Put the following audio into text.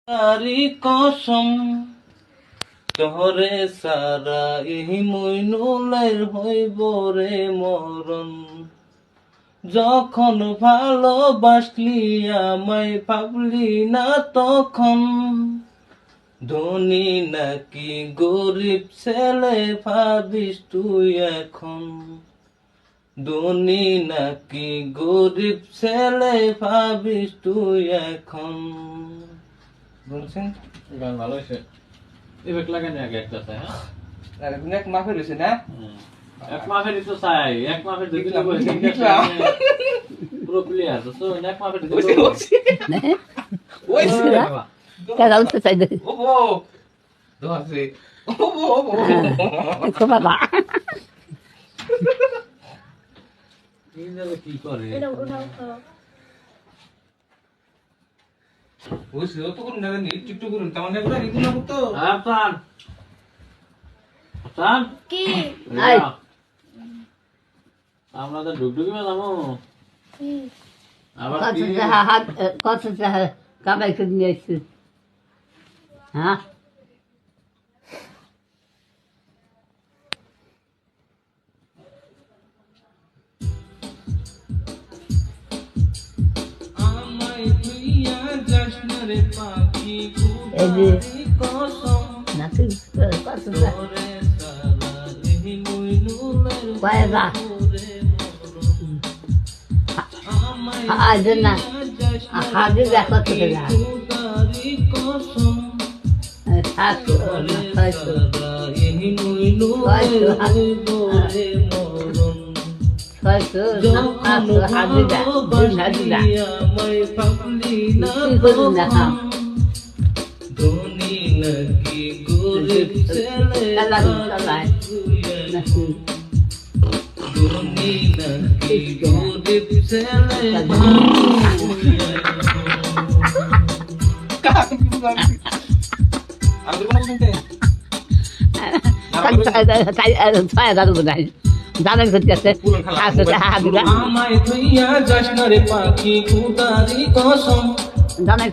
তারি কসম তোরে সারা এই মইনুলের হইব রে মরণ। যখন ভালোবাসলি আমায় ভাবলি না তখন, ধনী নাকি গরিব ছেলে ভাবিস তুই এখন। ধনী নাকি গরিব ছেলে ভাবিস তুই এখন। বলছেন গান ভালো হয়েছে। এবার লাগানি আগে একটা চাই, হ্যাঁ এক মাফে রয়েছে না, এক মাফেরই তো চাই, এক মাফের দিকে পুরো প্লেয়ার তো এক মাফের দিকে Cada um sai daqui. দোহাসে Como é lá? কি করে ওইসে তো করুন না নি টিকটক করুন তার মানে পুরো রিগুলা করতে হাসান হাসান কি Ai, আমরা তো ডুগডুগি মে যাবো আবার কি quanto já acaba que nisso? Hã? আমায় তুইয়া যাস না রে পাখি Ele কসম não tem quanto já. তোরে সারা এই মইনুলের Vai lá. আমায় Ah, dona. যাস A rádio já quanto já. তারি কসম Faço, não faço. সারা এই মইনুলের হইব রে মরণ। Faço, não faço. Rádio já. Rádio já. আমায় ভাবলি না কি করি না খাও। ধনী নাকি গরিব ছেলে চালাই, চালাই। নাকি ধনী নাকি গরিব ছেলে ছয় হাজার বোধ জানার করতে আছে আমায় তুইয়া যাস না রে পাখি খুদারি কসম জানার